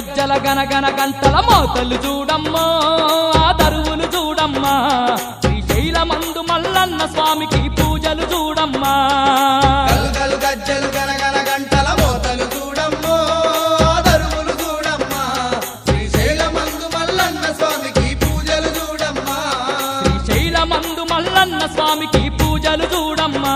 గజ్జల గనగన గంటల మోతలు చూడమ్మా ఆ దరువులు చూడమ్మా శ్రీశైలమందు మల్లన్న స్వామికి పూజలు చూడమ్మా గల్గలు గజ్జలు గనగన గంటల మోతలు చూడమ్మో దరువులు చూడమ్మా శ్రీశైలమందు మల్లన్న స్వామికి పూజలు చూడమ్మా శ్రీశైలమందు మల్లన్న స్వామికి పూజలు చూడమ్మా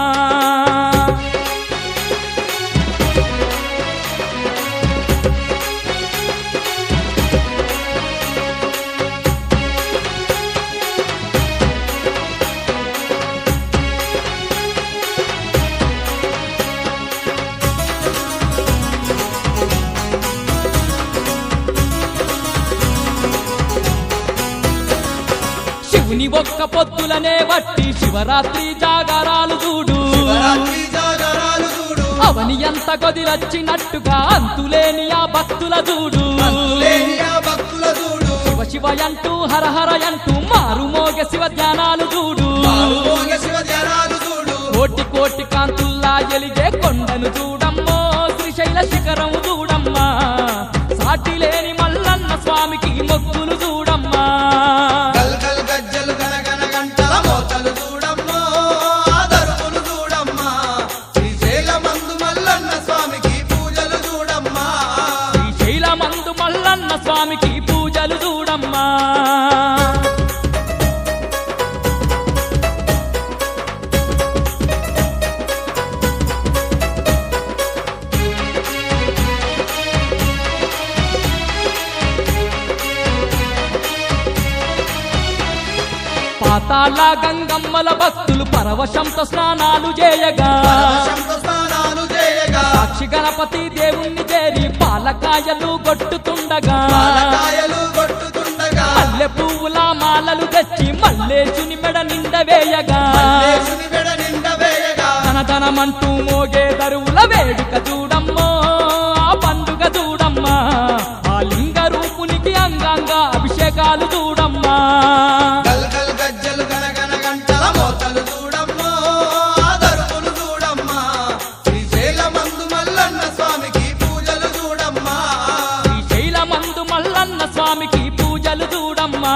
శివుని ఒక్క పొత్తులనే బట్టి శివరాత్రి జాగారాలు చూడు శివరాత్రి జాగరాలు చూడు అవని ఎంత కొదిలొచ్చినట్టుగా అంతులేని ఆ భక్తుల చూడు అంతులేని ఆ భక్తుల చూడు శివ శివ అంటూ హర హర అంటూ మారుమోగ శివ ధ్యానాలు చూడు మారుమోగ శివ ధ్యానాలు చూడు కోటి కోటి కాంతుల్లా ఎలిగే కొండను చూడమ్మో శ్రీశైల శిఖరం చూడమ్మా సాటి లేని మల్లన్న స్వామికి మొక్కులు చూడమ్మా గల్గలు గజ్జలు గనగన గంటల మోతలు చూడమ్మో దరువులు చూడమ్మా శ్రీశైలమందు మల్లన్న స్వామికి పూజలు చూడమ్మా శ్రీశైలమందు మల్లన్న స్వామికి పూజలు చూడమ్మా పాతాళ గంగమ్మల భక్తులు పరవశంతో స్నానాలు చేయగా పరవశంతో స్నానాలు చేయగా సాక్షి గణపతి దేవుణ్ణి చేరి పాలకాయలు కొట్టుతుండగా పాలకాయలు కొట్టుతుండగా మల్లె పువ్వుల మాలలు తెచ్చి మల్లేశుని మెడ నిండవేయగా మల్లేశుని మెడ నిండా వేయగా ధనధనమంటూ మోగే దరువుల వేడుక చూడమ్మో ఆ పండుగ చూడమ్మా ఆ లింగ రూపునికి అంగాంగ అభిషేకాలు చూడమ్మా గల్గలు గజ్జలు గనగన గంటల మోతలు చూడమ్మో దరువులు చూడమ్మా శ్రీశైలమందు మల్లన్న స్వామికి పూజలు చూడమ్మా శ్రీశైలమందు మల్లన్న స్వామికి పూజలు చూడమ్మా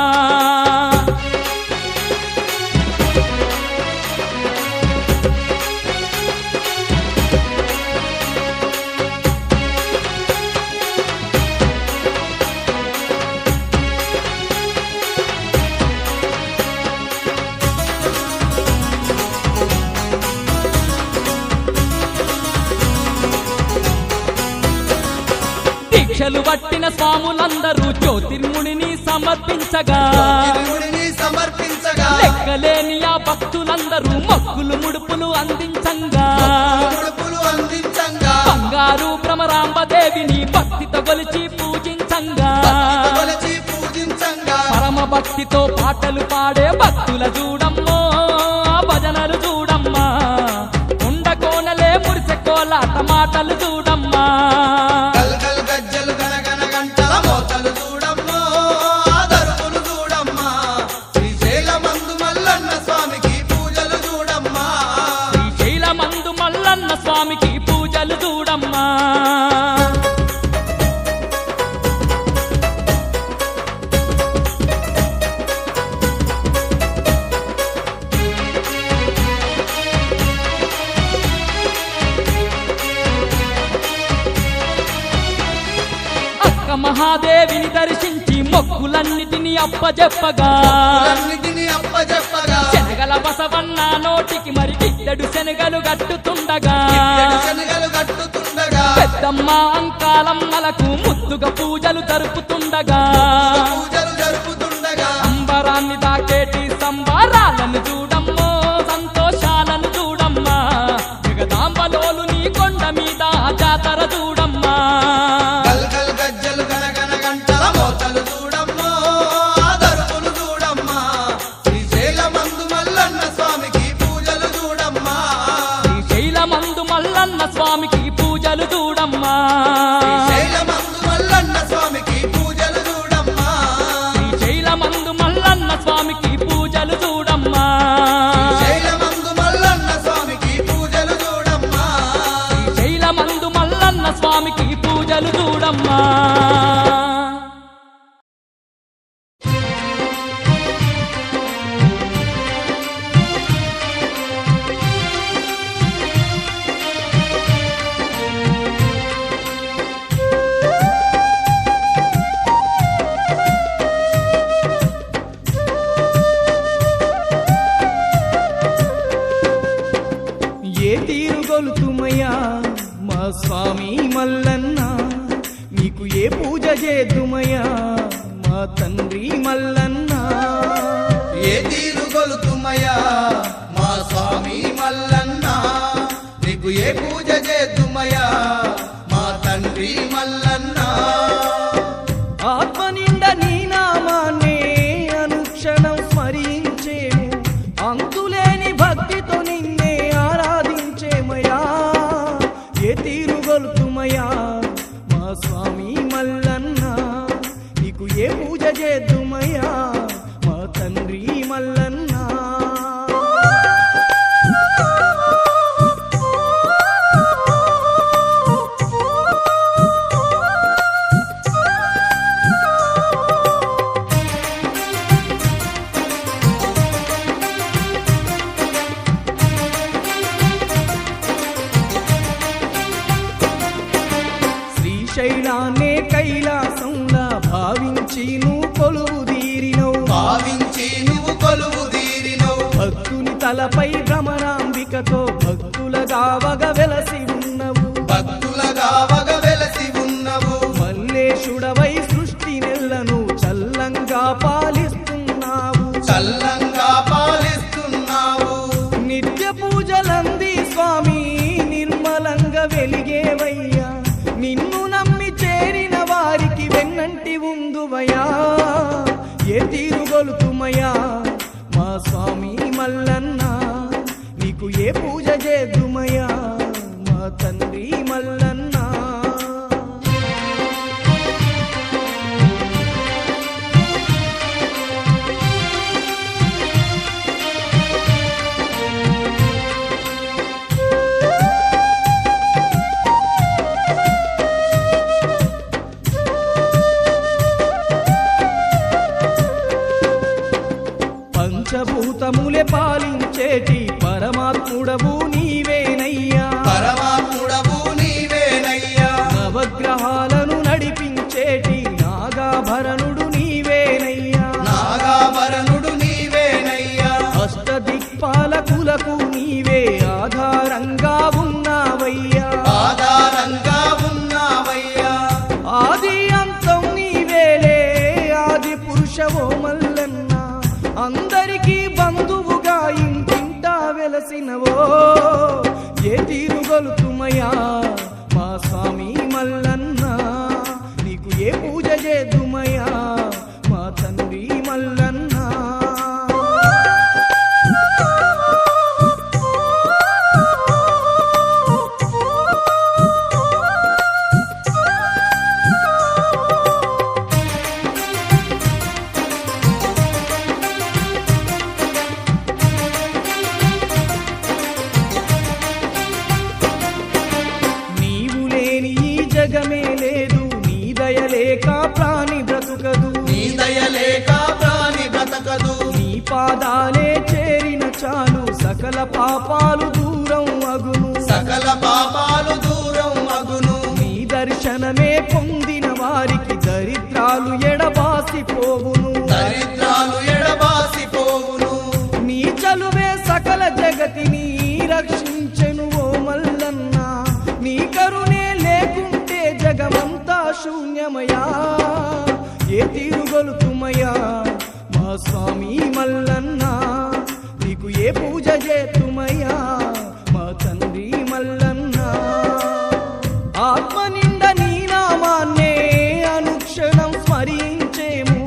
దీక్షలు పట్టిన స్వాములందరూ జ్యోతిర్ముడిని సమర్పించగా దేవుడిని సమర్పించగా లెక్కలేని ఆ భక్తులందరూ మొక్కులు ముడుపులు అందించంగా ముడుపులు అందించంగా బంగారు భ్రమరాంబదేవిని భక్తితో కొలిచి పూజించంగా కొలిచి పూజించంగా పరమ భక్తితో పాటలు పాడే భక్తుల చూడమ్మో ఆ భజనలు చూడమ్మా కొండ కోనలే మురిసె కోలాట మాటలు చూడమ్మా గల్గలు గజ్జలు గనగన గంటల మోతలు చూడమ్మో దరువులు చూడమ్మా శ్రీశైలమందు మల్లన్న స్వామికి పూజలు చూడమ్మా శ్రీశైలమందు మల్లన్న స్వామికి పూజలు చూడమ్మా అక్క మహాదేవిని దర్శించి మొక్కులన్నిటిని అప్పజెప్పగా అన్నిటిని అప్పజెప్పగా శనగల బసవన్న నోటికి మరి గిద్దెడు శనగలు గట్టుతుండగా శనగలు కట్టుతుండగా పెద్దమ్మ అంకాలమ్మలకు ముద్దుగా పూజలు జరుపుతుండగా పూజలు జరుపుతుండగా అంబరాన్ని దాకేటి సంబారాలను చూడమ్మో సంతోషాలను చూడమ్మా జగదాంబలోలు నీ కొండ మీద జాతర చూడమ్మా గల్గలు గజ్జలు గనగన గంటల మోతలు చూడమ్మో దరువులు చూడమ్మా శ్రీశైలమందు మల్లన్న స్వామికి పూజలు చూడమ్మా శ్రీశైలమందు మల్లన్న స్వామికి పూజలు చూడమ్మా శ్రీశైలమందు మల్లన్న స్వామికి పూజలు చూడమ్మా శ్రీశైలమందు మల్లన్న స్వామికి పూజలు చూడమ్మా శ్రీశైలమందు మల్లన్న స్వామికి పూజలు చూడమ్మా శ్రీశైలమందు మల్లన్న స్వామికి పూజలు చూడమ్మా మల్లన్న నీకు ఏ పూజ చేద్దుమయ్యా మా తండ్రి మల్లన్న ఏ తీరు గొలుతుమయ్యా మా స్వామి మల్లన్న నీకు ఏ పూజ చేద్దుమయ్యా మా తండ్రి మల్లన్న ఆత్మ నిండా నీ నామాన్నే అనుక్షణం స్మరించేము అంతులేని భక్తితో నిన్నే ఆరాధించేమయ్యా ఏ తీరు గొలుతుమయ్యా మా స్వామి మల్లన్న నీకు ఏ పూజ చేద్దుమయ్యా మా తండ్రి మల్లన్న శ్రీశైలాన్నే కైలాసంలా భావించి నువ్వు కొలువు తీరినవు భావించి నువ్వు కొలువు తీరినవు భక్తుని తలపై భ్రమరాంబికతో భక్తులగా వగ వెలసి ఉన్నవు భక్తులగా వగ వెలసి ఉన్నవు మల్లేశుడవై సృష్టి నెల్లను చల్లంగా పాలిస్తున్నావు చల్లంగా పాలిస్తున్నావు నిత్య పూజలంది స్వామి నిర్మలంగా వెలిగేవయ్యా నిన్ను నమ్మి చేరిన వారికి వెన్నంటి ఉందువయ్యా ఏ తీరుగొలుతుమయ్యా మా స్వామి మల్లన్న నీకు ఏ పూజ చేద్దుమయ్యా మా తండ్రి మల్లన్న పంచభూతములే పాలించేటి పరమాత్ముడవు నీవేనయ్యా పరమాత్ముడవు నీవేనయ్యా నవగ్రహాలను నడిపించేటి నాగాభరణుడు నీవేనయ్యా నాగాభరణుడు నీవేనయ్యా అష్టదిక్పాలకులకు నీవే ఆధారంగా ఉన్నావయ్యా ఆధారంగా ఉన్నావయ్యా ఆది అంతం నీవేలే ఆది పురుషవో మల్లన్న అందరికీ బంధువుగా ఇంటింటా వెలసినవో ఏ తీరుగొలుతుమయ్యా మా స్వామి మల్లన్న నీకు ఏ పూజ చేద్దుమయ్యా మా తండ్రి మల్లన్న నీవు లేని ఈ జగమే లేదు నీ దయలేక ప్రాణి బ్రతుకదు నీ దయలేక ప్రాణి బ్రతకదు నీ పాదాలే చేరిన చాలు సకల పాపాలు దూరం అగును సకల పాపాలు దూరం అగును నీ దర్శనమే పొందిన వారికి దరిద్రాలు ఎడబాసిపోవును దరిద్రాలు ఎడబాసిపోవును నీ చలువే సకల జగతిని రక్షించెను ఓ మల్లన్న నీ కరుణే లేకుంటే జగమంతా శూన్యమయా ఏ తీరుగొలుతుమయ్యా మా స్వామి మల్లన్న నీకు ఏ పూజ చేతుమయ్యా మా తండ్రి మల్లన్న ఆత్మ నిండా నీ నామాన్నే అనుక్షణం స్మరించేము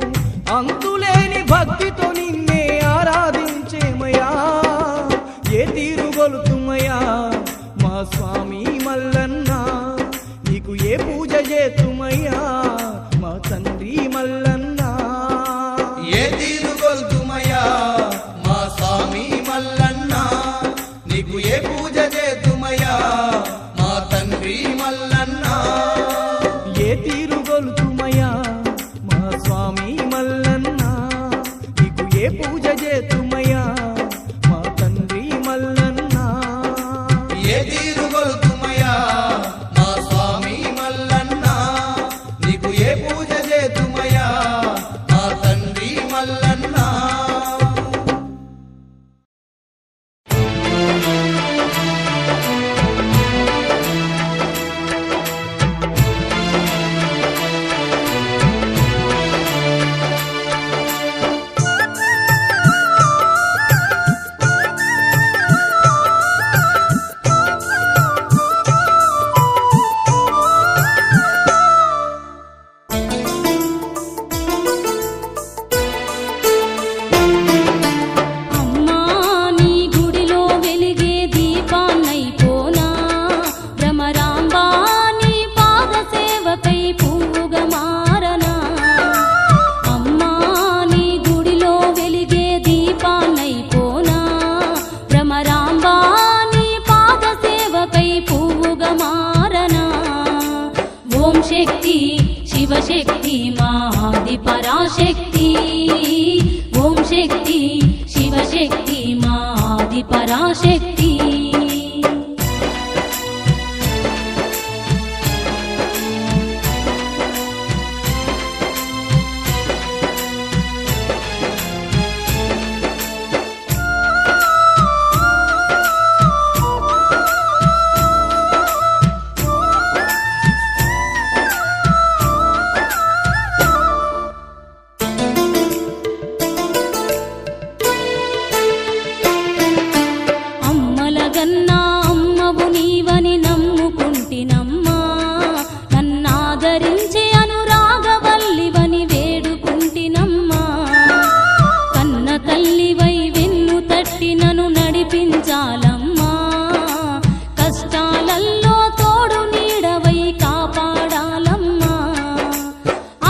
అంతులేని భక్తితో నిన్నే ఆరాధించేమయ్యా ఏ తీరుగొలుతుమయ్యా మా స్వామి మల్లన్న నీకు ఏ పూజ చేతుమయ్యా మా తండ్రి మల్లన్న ఏ తీరుగొల్తుమయ్యా మా స్వామి మల్లన్న నీకు ఏ పూజ చేతుమయ్యా మా తండ్రి మల్లన్న ఏ తీరుగొలుతుమయ్యా మా స్వామి మల్లన్న నీకు ఏ పూజ చేతుమయ్యా మా తండ్రి మల్లన్న ఏ తీరుగొల్తుమయ్యా మా స్వామి మల్లన్న నీకు ఏ పూజ చేతుమయ్యా మా తండ్రి మల్లన్న శివశక్తి మా ఆది పరాశక్తి ఓం శక్తి శివశక్తి మా ఆది పరాశక్తి అమ్మలగన్నా అమ్మవు నీవని నమ్ముకుంటినమ్మా నన్నాదరించే అనురాగవల్లివని వేడుకుంటినమ్మా కన్న తల్లివై వెన్ను తట్టి నన్ను నడిపించాలమ్మా కష్టాలల్లో తోడు నీడవై కాపాడాలమ్మా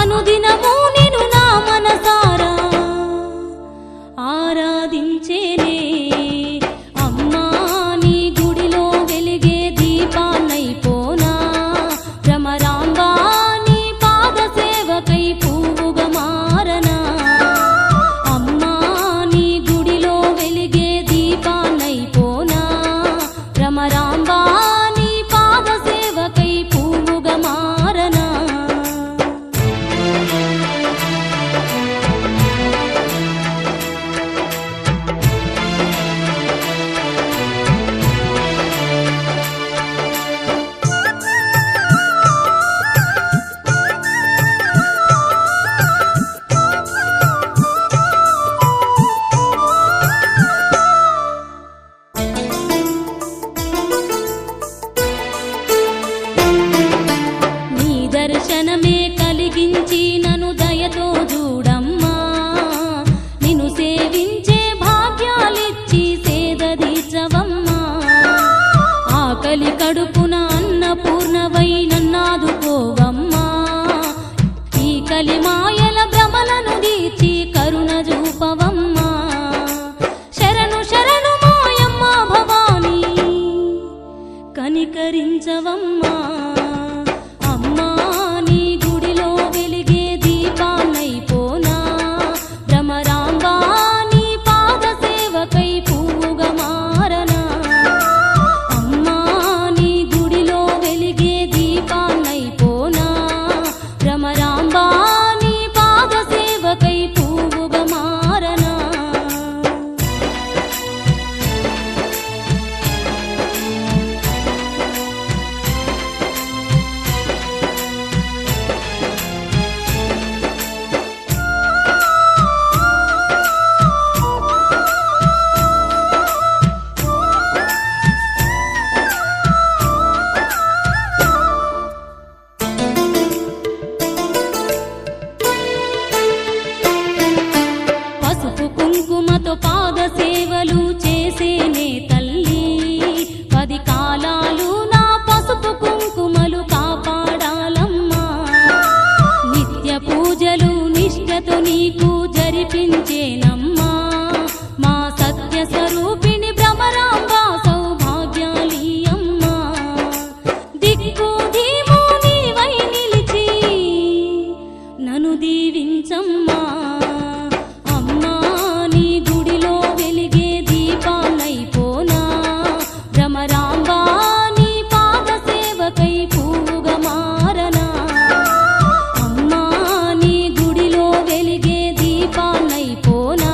అనుదినము నిన్ను నా మనసారా ఆరాధించేనే అమ్మా నీ గుడిలో వెలిగే దీపాన్నైపోనా భ్రమరాంబా నీ పాద సేవకై పువ్వుగా మారనా అమ్మా నీ గుడిలో వెలిగే దీపాన్నైపోనా భ్రమరాంబా నీ పాద సేవకై పువ్వుగా మారనా నీ దర్శనమే కలిగించి నన్ను దయతో చూడమ్మా నిన్ను సేవించే భాగ్యాలిచ్చి సేదదీచవమ్మా ఆకలి కడుపున అన్నపూర్ణవై నన్నాదుకోవమ్మా ఈ కలిమాయల భ్రమలను దీర్చి కరుణ చూపవమ్మా శరణు శరణు మాయమ్మ భవానీ కనికరించవమ్మా అమ్మా నీ గుడిలో వెలిగే దీపాన్నైపోనా భ్రమరాంబా నీ పాద సేవకై పువ్వుగా మారనా అమ్మా నీ గుడిలో వెలిగే దీపాన్నైపోనా భ్రమరాంబా నీ పాద సేవకై పువ్వుగా మారనా పసుపు కుంకుమతో పాద సేవలు చేసేనే తల్లి 10 కాలాలు నా పసుపు కుంకుమలు కాపాడాలమ్మా నిత్య పూజలు నిష్ఠతో నీకు జరిపించేనమ్మా మా సత్య స్వరూపిణి భ్రమరాంబా సౌభాగ్యాలీయమ్మా దిక్కు ధీము నీవై నిలిచి నన్ను దీవించమ్మా అమ్మా నీ గుడిలో వెలిగే దీపాన్నైపోనా భ్రమరాంబా నీ పాద సేవకై పువ్వుగా మారనా అమ్మా నీ గుడిలో వెలిగే దీపాన్నైపోనా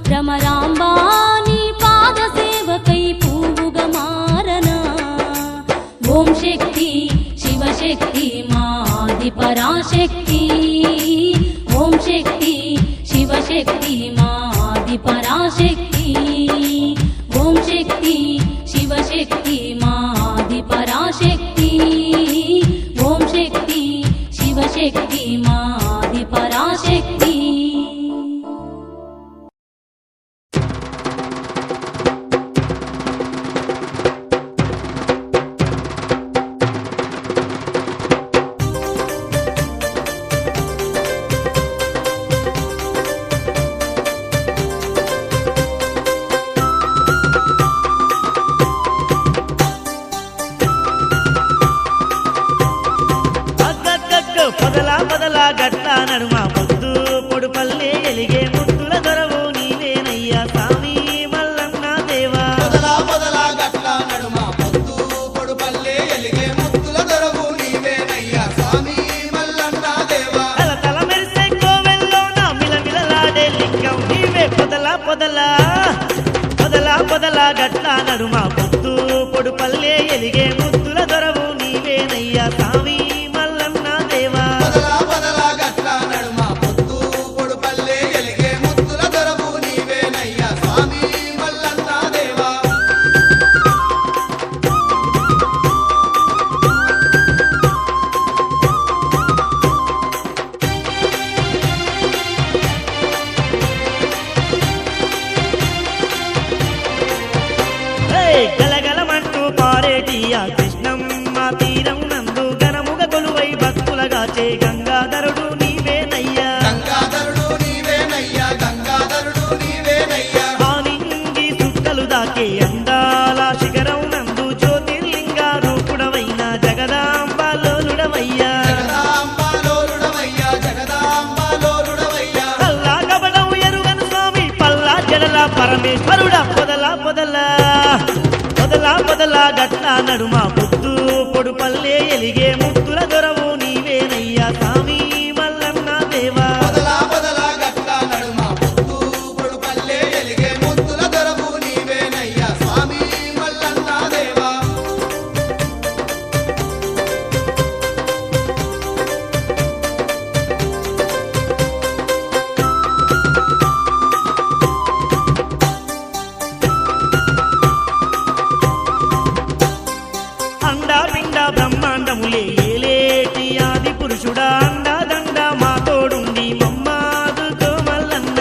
భ్రమరాంబా నీ పాద సేవకై పువ్వుగా మారనా ఓం శక్తి శివశక్తి మా ఆది పరాశక్తి ఓం శక్తి శివశక్తి మా ఆది పరాశక్తి ఓం శక్తి శివశక్తి మా ఆది పరాశక్తి ఓం శక్తి శివశక్తి మా ఆది పరాశక్తి పద పొదలా పొదలా గట్ల నడుమ పొద్దు పొడుపల్లే ఎలిగే ముద్దుల దొరవు నీవేనయ్యా స్వామి మల్లన్న దేవా పొదలా పొదలా గట్ల నడుమ పొద్దు పొడుపల్లే ఎలిగే ముద్దుల దొరవు నీవేనయ్యా స్వామి మల్లన్న దేవా తల తల మెరిసే కోవెల్లోన మిలమిలలాడే లింగం నీవే పొదలా పొదలా పొదలా పొదలా గట్ల నడుమ పొద్దు పొడుపల్లే ఎలిగే ముద్దుల దొరవు నీవేనయ్యా స్వామి మల్లన్న దేవా పొదలా పొదలా గట్ల నడుమ పొద్దు పొడుపల్లే ఎలిగే ముద్దుల దొరవు నీవేనయ్యా స్వామి మల్లన్న దేవా గలగలమంటూ పారేటి ఆ కృష్ణమ్మ తీరం నందు గనముగ కొలువై భక్తులగాచే గంగాధరుడు నీవేనయ్యా గంగాధరుడు నీవేనయ్యా గంగాధరుడు నీవేనయ్యా ఆనింగి సుట్టలు దాకే అందాల శిఖరం నందు జ్యోతిర్లింగ రూపుడవైన జగదాంబాలోలుడవయ్యా జగదాంబాలోలుడవయ్యా జగదాంబాలోలుడవయ్యా పల్లా కబడం ఎరుగను స్వామి పల్లా జడల పరమేశ్వరుడా పొదలా పొదలా పొదలా పొదలా గట్ల నడుమ పొద్దు పొడుపల్లే ఎలిగే ముద్దుల దొరవు నీవేనయ్యా స్వామి మల్లన్న దేవా పొదలా పొదలా గట్ల నడుమ పొద్దు పొడుపల్లే ఎలిగే ముద్దుల దొరవు నీవేనయ్యా స్వామి మల్లన్న దేవా అండా పిండ బ్రహ్మాండములే ఏలేటి ఆది పురుషుడా అండా దండ మా తోడుండి మమ్మాదుకో మల్లన్న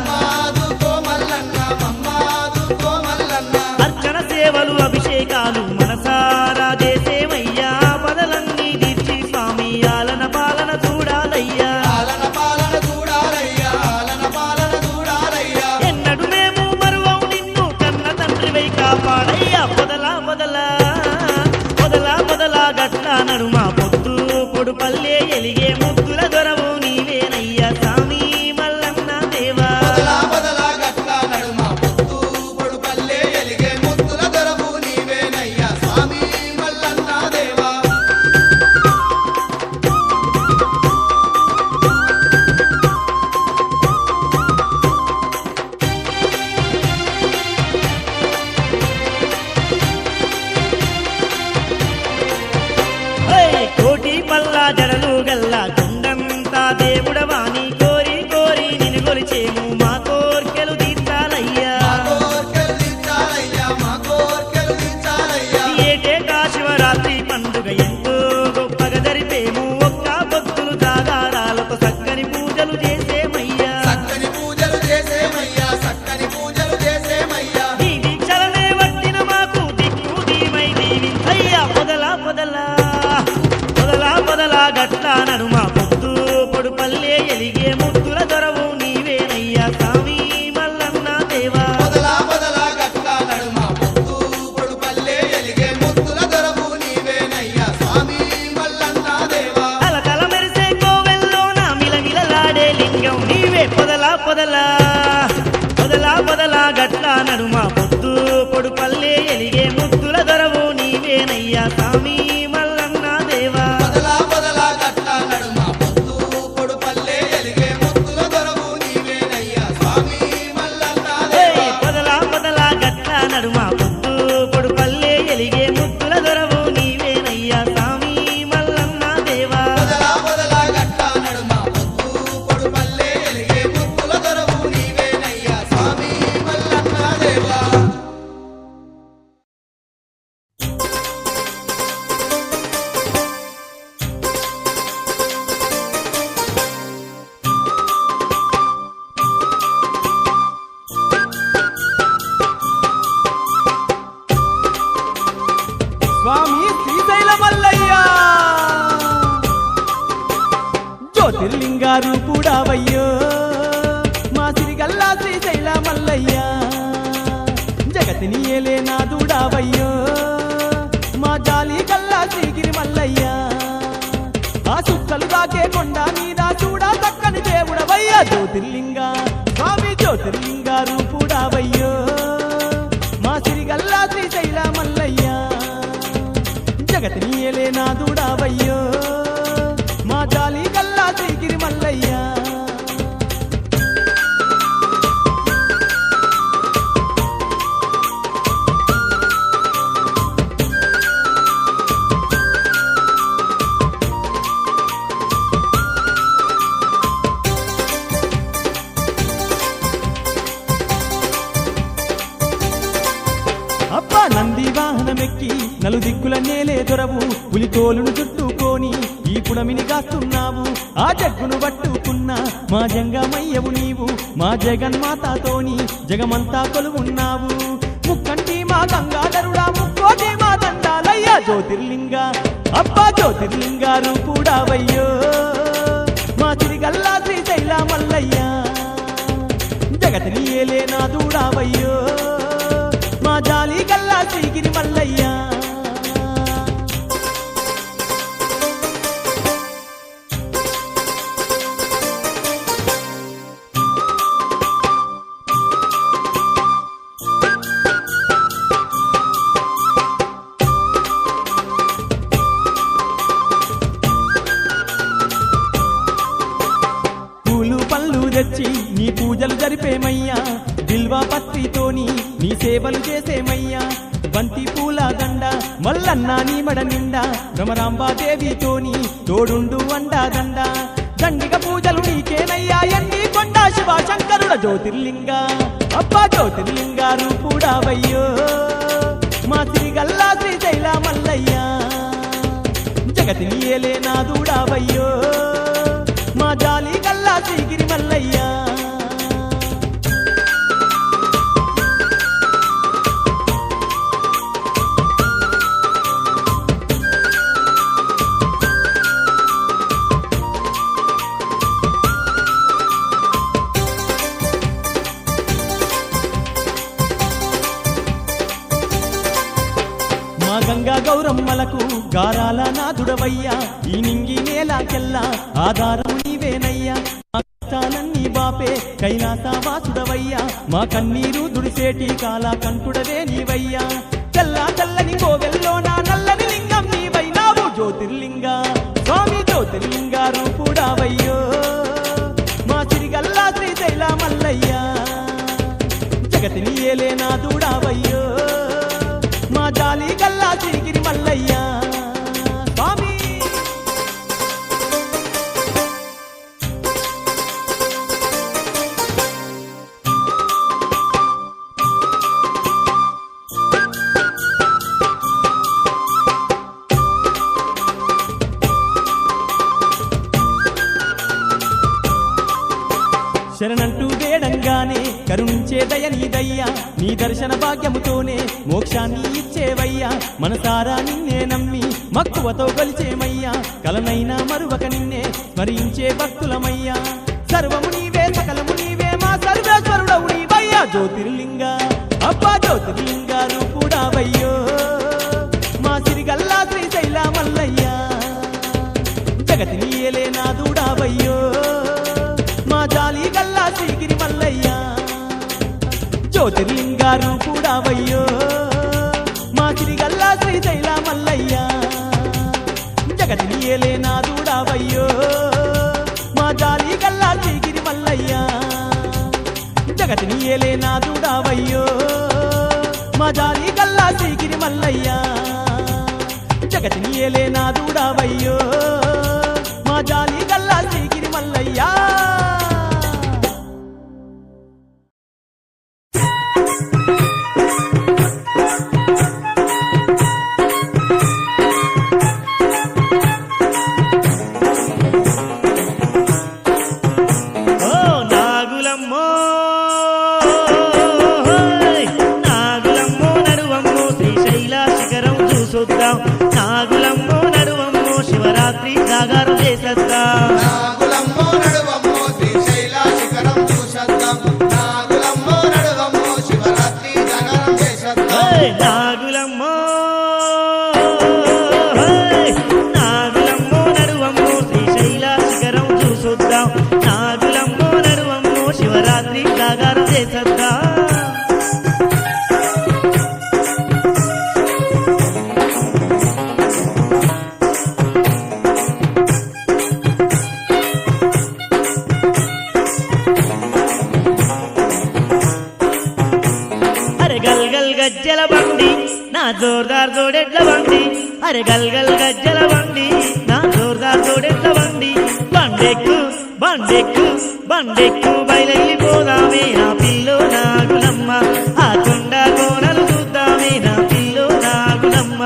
మమ్మాదుకో మల్లన్న మమ్మాదుకో మల్లన్న అర్చన సేవలు అభిషేకాలు మనసారా చేసేవయ్యా పదలన్నీ తీర్చి స్వామి ఆలన పాలన చూడాలయ్యా ఆలన పాలన చూడాలయ్యా ఆలన పాలన చూడాలయ్యా ఎన్నడు మేము మరువం నిన్ను కన్న తండ్రివై కాపాడయ్యా పొదలా పొదలా పొదలా పొదలా గట్ల నడుమ పొద్దు పొడుపల్లే ఎలిగే ముద్దుల దొరవు నీవేనయ్యా స్వామి మల్లన్న దేవా పొదలా పొదలా గట్ల నడుమ పొద్దు పొడుపల్లే ఎలిగే ముద్దుల దొరవు నీవేనయ్యా స్వామి మల్లన్న దేవా కోటి పల్లా జడలు గల్లా గుండంతా దేవుడవాణి కోరి కోరి నిన్ను కొలిచేము మా కోర్కెలు తీర్చాలయ్యా మా కోర్కెలు తీర్చాలయ్యా మా కోర్కెలు తీర్చాలయ్యా ఏటేటా శివరాత్రి పండుగ ఎంతో గొప్పగా జరిపేము ఒక్క భక్తులు జాగారాలతో చక్కని పూజలు చేసేమయ్యా చక్కని పూజలు చేసేమయ్యా చక్కని పూజలు చేసేమయ్యా నీ దీక్షలనే వట్టిన మాకు దిక్కు దీమై దీవించయ్యా పొదలా పొదలా పొదలా పొదలా గట్ల నడుమ పొద్దు పొడుపల్లే ఎలిగే ముద్దుల దొరవు నీవేనయ్యా స్వామి మల్లన్న దేవా పొదలా పొదలా గట్ల నడుమ పొద్దు పొడుపల్లే ఎలిగే ముద్దుల దొరవు నీవేనయ్యా స్వామి మల్లన్న దేవా తల తల మెరిసే కోవెల్లోన మిలమిలలాడే లింగం నీవే పొదలా పొదలా పొదలా పొదలా గట్ల నడుమ పొద్దు పొడుపల్లే ఎలిగే ముద్దుల దొరవు నీవేనయ్యా స్వామి మల్లన్న దేవా పొదలా పొదలా గట్ల నడుమ పొద్దు పొడుపల్లే ఎలిగే ముద్దుల దొరవు నీవేనయ్యా స్వామి మల్లన్న దేవా పొదలా పొదలా గట్ల నడుమ పొద్దు పొడుపల్లే ఎలిగే ముద్దుల దొరవు నీవేనయ్యా స్వామి మల్లన్న దేవా పొదలా పొదలా గట్ల నడుమ పొద్దు పొడుపల్లే ఎలిగే ముద్దుల దొరవు నీవేనయ్యా స్వామి మల్లన్న దేవా స్వామి శ్రీశైల మల్లయ్య జ్యోతిర్లింగ రూపుడావయ్యో మా సిరిగల్లా శ్రీశైల మల్లయ్య జగతిని ఏలే నాదుడావయ్యో మా జాలి గల్లా శ్రీగిరి మల్లయ్య ఆ సుక్కలు దాకే కొండ నలుదిక్కుల నేలే దొరవు పులితోలును చుట్టుకొని ఈ పుడమిని కాస్తున్నావు ఆ జగ్గును పట్టుకున్న మా జంగమయ్యవు నీవు మా జగన్మాతతోని జగమంతా కొలువున్నావు ముక్కంటి మా గంగాధరుడా ముక్కోటి మా దండాలయ్యా జ్యోతిర్లింగ అబ్బా జ్యోతిర్లింగ రూపుడావయ్యో మా తిరిగల్లా శ్రీశైల మల్లయ్య జగతిని ఏలే నా దూడావయ్యో మా జాలి గల్లా శ్రీగిరి మల్లయ్య తెచ్చి నీ పూజలు జరిపేమయ్యా బిల్వా పత్రితోని నీ సేవలు చేసేమయ్యా బంతి పూల దండ మల్లన్న నీ మడ నిండా భ్రమరాంబాదేవితోని తోడుండు అండా దండ దండిక పూజలు నీకేనయ్యా ఎన్ని కొండ శివ శంకరుడ జ్యోతిర్లింగ అబ్బా జ్యోతిర్లింగ రూపుడావయ్యో మా శ్రీగల్లా శ్రీశైల మల్లయ్య జగతిని ఏలే నా దూడావయ్యో మా జాలి గల్లా శ్రీగిరి మల్లయ్య మా గంగా గౌరమ్మలకు గారాల నాదుడవయ్యా ఈ నింగి నేలాకెల్లా ఆధారం నీవేనయ్యా మా కష్టాలన్నీ బాపే కైలాసవాసుడవయ్యా మా కన్నీరు దుడిసేటి కాలా కంటుడవే నీవయ్యా తెల్లా తెల్లని కోవెల్లో నా నల్లని లింగం నీవైనావు జ్యోతిర్లింగ స్వామి జ్యోతిర్లింగ రూపుడావయ్యో మా సిరిగల్లా శ్రీశైల మల్లయ్య జగతిని ఏలే నా దూడావయ్యో మా జాలి గల్లా శ్రీగిరి మల్లయ్య స్వామి శరణంటూ వేడంగానే కరుణించే దయ నీదయ్యా నీ దర్శన భాగ్యముతోనే మోక్షాన్ని ఇచ్చేవయ్యా మనసారా నిన్నే నమ్మి మక్కువతో కొలిచేమయ్యా కలనైనా మరువక నిన్నే స్మరించే భక్తులమయ్యా సర్వము నీవే సకలము నీవే మా సర్వేశ్వరుడవు నీవయ్యా జ్యోతిర్లింగ అబ్బా జ్యోతిర్లింగ రూపుడావయ్యో మా సిరిగల్లా శ్రీశైల మల్లయ్య జగతిని ఏలే నా దూడావయ్యో మా జాలి గల్లా శ్రీగిరి మల్లయ్య జ్యోతిర్లింగ రూపుడావయ్యో మా సిరిగల్లా శ్రీశైల మల్లయ్య జగతిని ఏలే నా దూడావయ్యో మా జాలి గల్లా శ్రీగిరి మల్లయ్య జగతిని ఏలే నా దూడావయ్యో మా జాలి గల్లా శ్రీగిరి మల్లయ్య జగతిని ఏలే నా దూడావయ్యో మా జాలి గల్లా శ్రీగిరి మల్లయ్య నాగులమ్మో నడువమ్మో శివరాత్రి జాగారం చేసేద్దాం నాగులమ్మో నడువమ్మో శ్రీశైల శిఖరం చూసేద్దాం నాగులమ్మో నడువమ్మో శివరాత్రి జాగారం చేసేద్దాం నాగులమ్మో నాగులమ్మో నడువమ్మో శ్రీశైల శిఖరం చూసొద్దాం నాగులమ్మో నడువమ్మో శివరాత్రి జాగారం చేసేద్దాం గజ్జల బండి నా జోర్దార్ జోడెడ్ల బండి అరే గల్గల్ గజ్జల బండి నా జోర్దార్ జోడెడ్ల బండి బండెక్కు బండెక్కు బండెక్కు బయలెళ్ళిపోదామే నా పిల్లో నాగులమ్మ ఆ కొండ కోనలు చూద్దామే నా పిల్లో నాగులమ్మ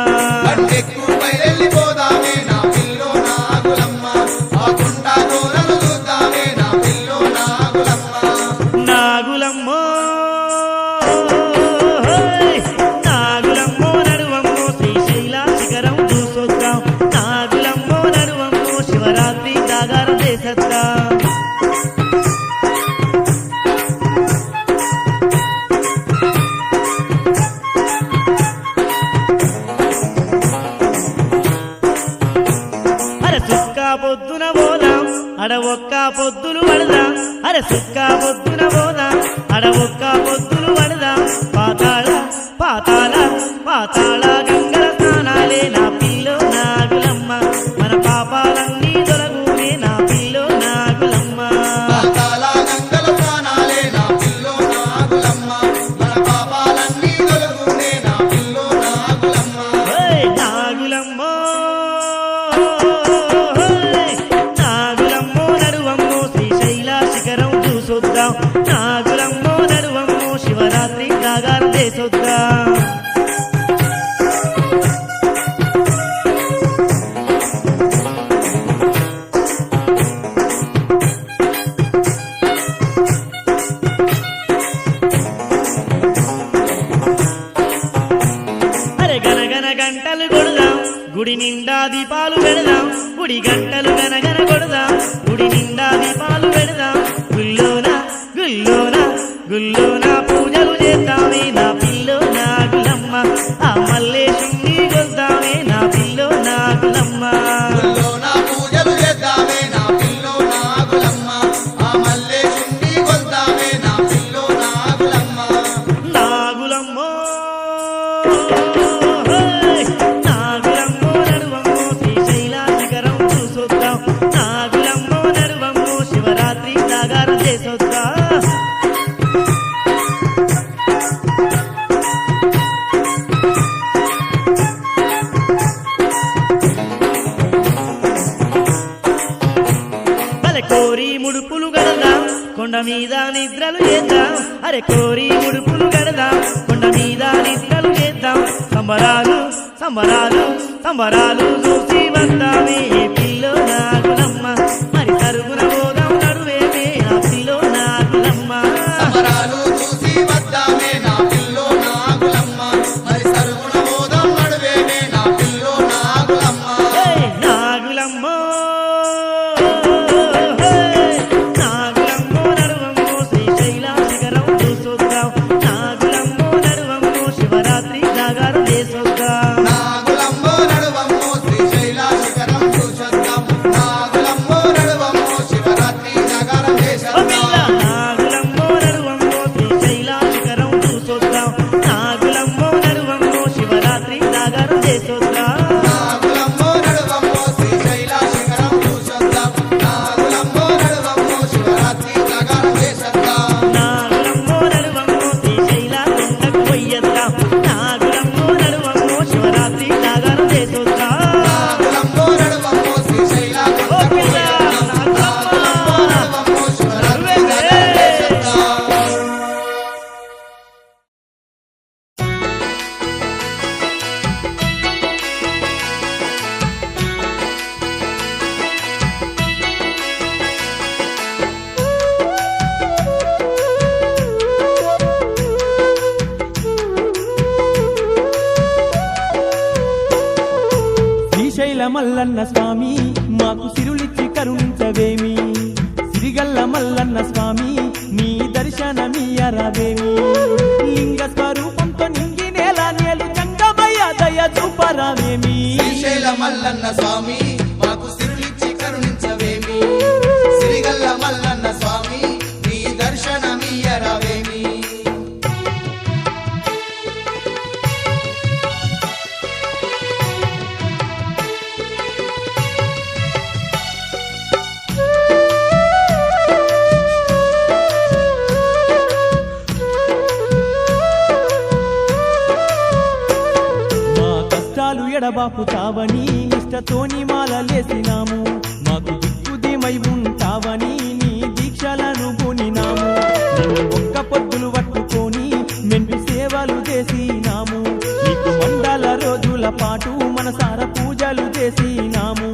పొద్దున పోదాం అడ ఒక్క పొద్దులు పడదాం అరే సుక్క పొద్దున పోదాం అడ ఒక్క పొద్దులు పడదాం పాతాళ పాతాళ పాతాళ గంగల స్నానాలే నా పిల్లో నాగులమ్మ మన పాపాలన్నీ తొలగునే నా పిల్లో నాగులమ్మ పాతాళ గంగల స్నానాలే నా పిల్లో నాగులమ్మ మన పాపాలన్నీ తొలగునే నా పిల్లో నాగులమ్మ ఓయ్ నాగులమ్మో ఓయ్ నాగులమ్మో నడువమ్మో శ్రీశైల శిఖరం చూసొద్దాం నాగులమ్మో నడువమ్మో శివరాత్రి జాగారం చేసొద్దాం అరే గనగన గంటలు కొడదాం గుడి నిండా దీపాలు పెడదాం గుడి గంటలు గనగన కొడదాం గుడి నిండా దీపాలు పెడదాం గుల్లోన గుల్లోన గుల్లోన పూజలు చేద్దామే నా పిల్లో నాగులమ్మ ఆ మల్లేశుణ్ణి కొద్దామే నా పిల్లో నాగులమ్మ గుళ్ళోన పూజలు చేద్దామే నా పిల్లో నాగులమ్మ ఆ మల్లేశుణ్ణి కొద్దామే నా పిల్లో నాగులమ్మ నాగులమ్మో ఓయ్ నాగులమ్మో నడువమ్మో శ్రీశైల శిఖరం చూసొద్దాం నాగులమ్మో నడువమ్మో శివరాత్రి జాగారం చేసొద్దాం అరే కోరి ముడుపులు గడదాం కొండ మీద నిద్రలు చేద్దాం అరే కోరి ముడుపులు గడదాం కొండ మీద నిద్రలు చేద్దాం సంబరాలు సంబరాలు సంబరాలు చూసి వద్దామే పిల్లో నాగులమ్మ మరి తరుగున పోదాం నడువేమే ఆ పిల్లో నాగులమ్మ సమరాలు చూసి వద్దామే నా పిల్లో నాగులమ్మ మరి సరుగుణ మోదం నడువేమే నా పిల్లో నాగులమ్మ ఏయ్ నాగులమ్మో ఏయ్ నాగులమ్మో నడువమ్మో శ్రీశైల శిఖరం చూసొద్దాం నాగులమ్మో నడువమ్మో శివరాత్రి జాగారం చేసొద్దాం నాగులమ్మో నడువమ్మో శ్రీశైల శిఖరం చూసొద్దాం నాగులమ్మో నడువమ్మో శివరాత్రి జాగారం ఓ చేసొద్దాం పిల్ల నాగులమ్మో నడువమ్మో శ్రీశైల శిఖరం చూసొద్దాం నాగులమ్మో నడువమ్మో శివరాత్రి జాగారం చేసొద్దాం నాగులమ్మో నడువమ్మో శ్రీశైల శిఖరం చూసొద్దాం నాగులమ్మో నడువమ్మో శివరాత్రి జాగారం చేసొద్దాం నాగులమ్మో నడువమ్మో శ్రీశైల కొండకు పోయొద్దాం నాగులమ్మో నడువమ్మో శివరాత్రి జాగారం చేసొద్దాం నాగులమ్మో నడువమ్మో శ్రీశైల ఓ పిల్ల నాగులమ్మో నడువమ్మో శివరాత్రి జాగారం చేసొద్దాం శ్రీశైల మల్లన్న స్వామి మాకు సిరులిచ్చి కరుణించవేమి సిరిగల్ల మల్లన్న స్వామి నీ దర్శనమీయరావేమి లింగ స్వరూపంతో నింగి నేల నేలు జంగమయ్య దయ చూపరావేమి శ్రీశైల మల్లన్న స్వామి మాకు సిరులిచ్చి కరుణించవేమి సిరిగల్ల మల్లన్న స్వామి నీ దర్శనమీయరావేమి మా కష్టాలు ఎడబాపు తావని నిష్టతోని మాలలేసినాము మాకు దిక్కుదిమై ఉంటావని నీ దీక్షలను పూనినాము నిన్ను ఒక్క పొద్దులు పట్టుకొని మెండు సేవలు చేసినాము నీకు మండల రోజుల పాటు మనసార పూజలు చేసినాము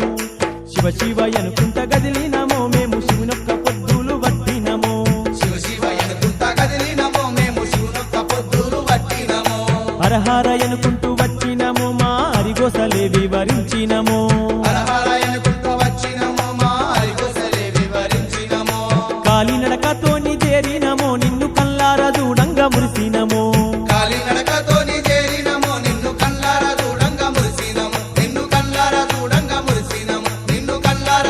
శివ శివ అనుకుంట గదిలినమో మేము శివునొక్క పొద్దులు పట్టినమో శివ శివ ఎనుకుంట కదిలినమో మేము శివునొక్క పొద్దులు పట్టినమో హరహర అనుకుంటూ వచ్చినము మా అరిగోసలే వివరించినము హరహర ఎనుకుంట వచ్చినమో మా హరిగోసలే వివరించినమో కాలినడకతోని చేరినమో నిన్ను కల్లార దూడంగా మురిసినమో కాలినడకతోని చేరినమో నిన్ను కల్లార దూడంగా మురిసినము నిన్ను కల్లార దూడంగా మురిసినము నిన్ను కల్లార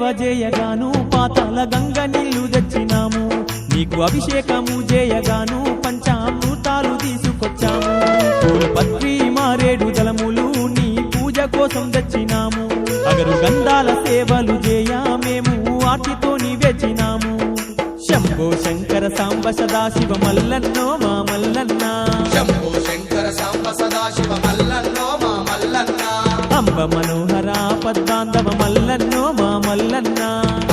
సేవ చేయగాను పాతాల గంగ నీళ్లు తెచ్చినాము నీకు అభిషేకము చేయగాను పంచామృతాలు తీసుకొచ్చాము పత్రి మారేడు దళములు నీ పూజ కోసం తెచ్చినాము అగరు గంధాల సేవలు చేయ మేము ఆర్తితో నివేచినాము శంభో శంకర సాంబ సదాశివ మల్లన్నో మా మల్లన్న శంభో శంకర సాంబ సదాశివ మల్లన్నో మా మల్లన్న అంబ మనోహర పద్మాంధవ మల్లన్నో మా మల్లన్న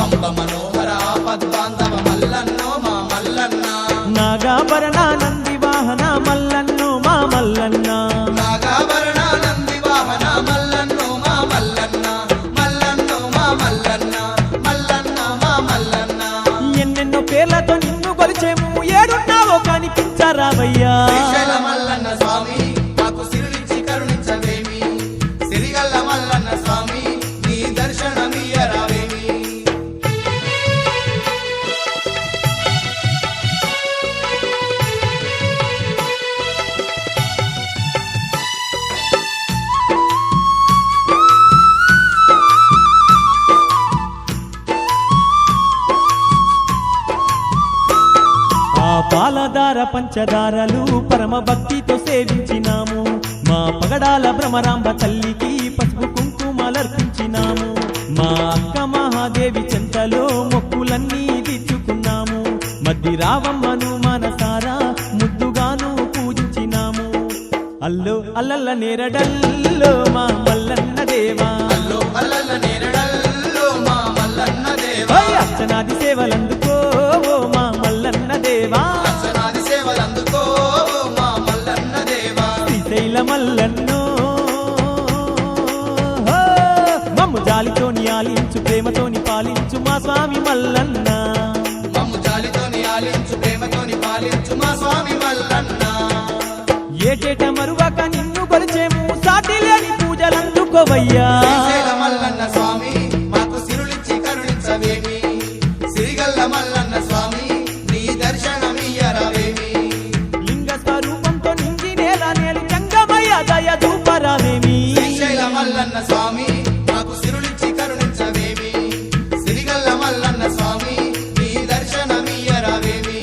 అంబ మనోహర పద్మాంధవ మల్లన్నో మా మల్లన్న నాగాభరణ నంది వాహన మల్లన్నో మా మల్లన్న నాగాభరణ నంది వాహన మల్లన్నో మా మల్లన్న మల్లన్నో మా మల్లన్న మల్లన్న మా మల్లన్న ఎన్నెన్నో పేర్లతో నిన్ను కొలిచేము ఏడున్నావో కనిపించరావయ్యా శ్రీశైల మల్లన్న స్వామి మాకు సిరులిచ్చి కరుణించవేమి సిరిగల్ల మల్లన్న స్వామి నీ దర్శనమియ్యరావేమి ఆ పాలధార పంచదారలు పరమ భక్తితో సేవించినాము మా పగడాల భ్రమరాంబ తల్లికి పసుపు కుంకుమలర్పించినాము మా అక్క మహాదేవి చెంతలో మొక్కులన్నీ తీర్చుకున్నాము మద్ది రావమ్మను మనసారా ముద్దుగాను పూజించినాము అల్లో అల్లల్ల నేరడల్లో మా మల్లన్న దేవా అల్లో అల్లల్ల నేరడల్లో మా మల్లన్న దేవా అర్చనాది సేవలందుకో ఓ మా మల్లన్న దేవా అర్చనాది సేవలందుకో మా మల్లన్న దేవా శ్రీశైల మల్లన్నో హో! మమ్ము జాలితోని ఆలించు ప్రేమతోని పాలించు మా స్వామి మల్లన్న మమ్ము జాలితోని ఆలించు ప్రేమతోని పాలించు మా స్వామి మల్లన్న ఏటేట మరువక నిన్ను కొలిచేము సాటి లేని పూజలందుకోవయ్యా శ్రీశైల మల్లన్న స్వామి మాకు సిరులిచ్చి కరుణించవేమి సిరిగల్ల మల్లన్న స్వామి నీ దర్శనమియ్యరావేమి లింగ స్వరూపంతో నిండి నేల నేలు జంగమయ్య దయ దూపరావేమి శ్రీశైల మల్లన్న స్వామి మాకు సిరులిచ్చి కరుణించవేమి సిరిగల్ల మల్లన్న స్వామి నీ దర్శనమియ్యరావేమి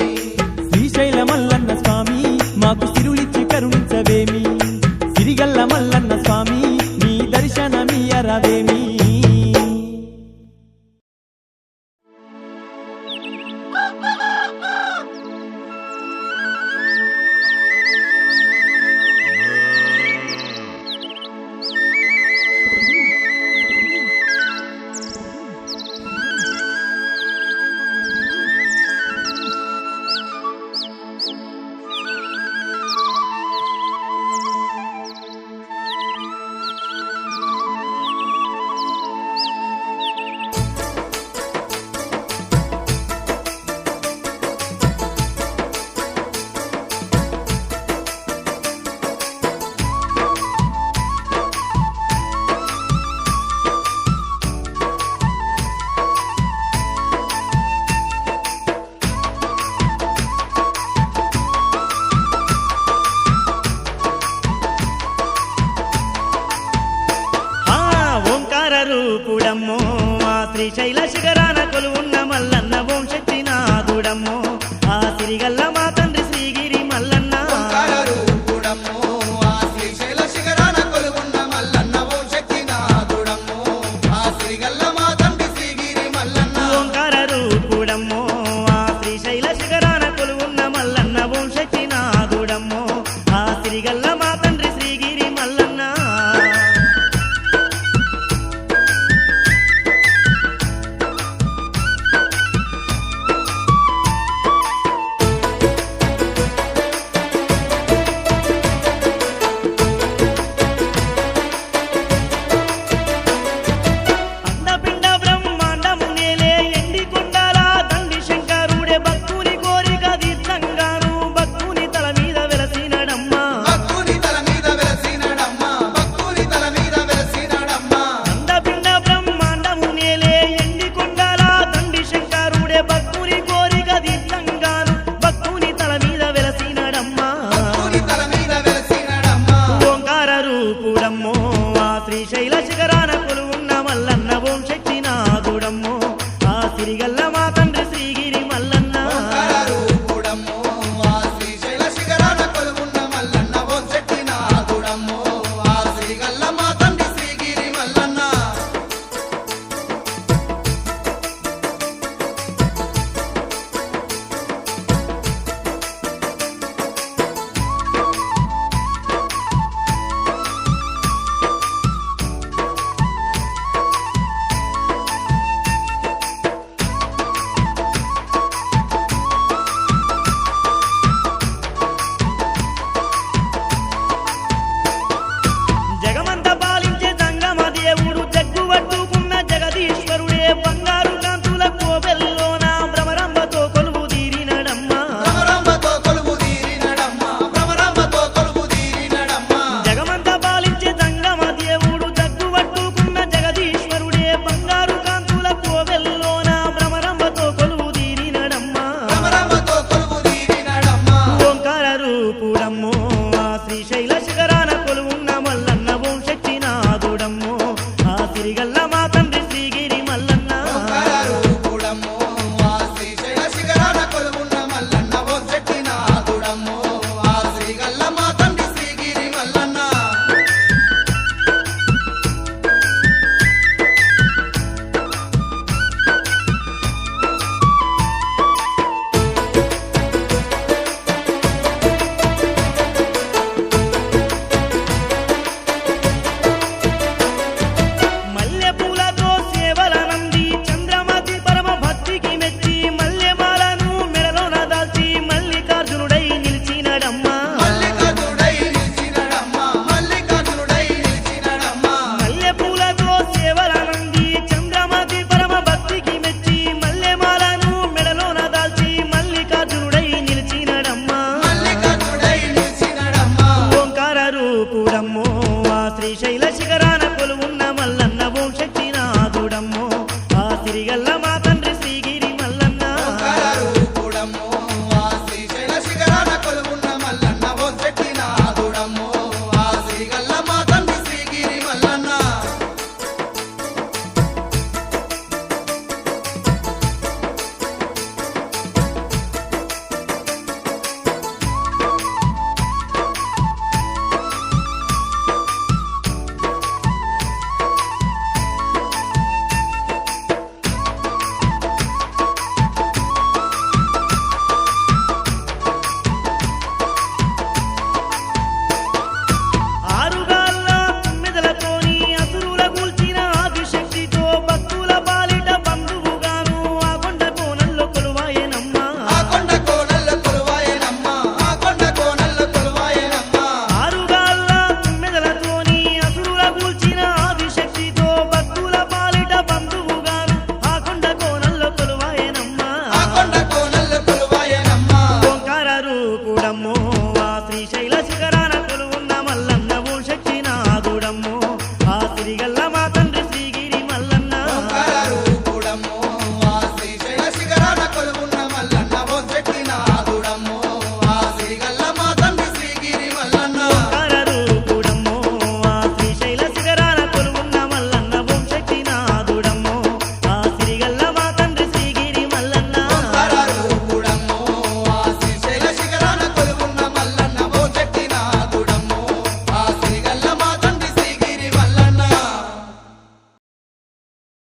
శ్రీశైల మల్లన్న స్వామి మాకు సిరులిచ్చి కరుణించవేమి సిరిగల్ల మల్లన్న స్వామి నీ దర్శనమియ్యరావేమి రూపుడమ్మో ఆ శ్రీశైల శిఖరాన కొలువున్న మల్లన్న ఓం శక్తి నాదుడమ్మో ఆ సిరిగల్ల మా తండ్రి శ్రీగిరి మల్లన్న ఓంకార రూపుడమ్మో ఆ శ్రీశైల శిఖరాన కొలువున్న మల్లన్న ఓం శక్తి నాదుడమ్మో ఆ శ్రీగల్ల మా తండ్రి శ్రీగిరి మల్లన్న ఓంకార రూపుడమ్మో ఆ శ్రీశైల శిఖరాన కొలువున్న మల్లన్న ఓం శక్తి నాదుడమ్మో ఆ సిరిగల్ల మా తండ్రి శ్రీగిరి మల్లన్న చూడమ్మో ఆ శ్రీశైల శిఖరాన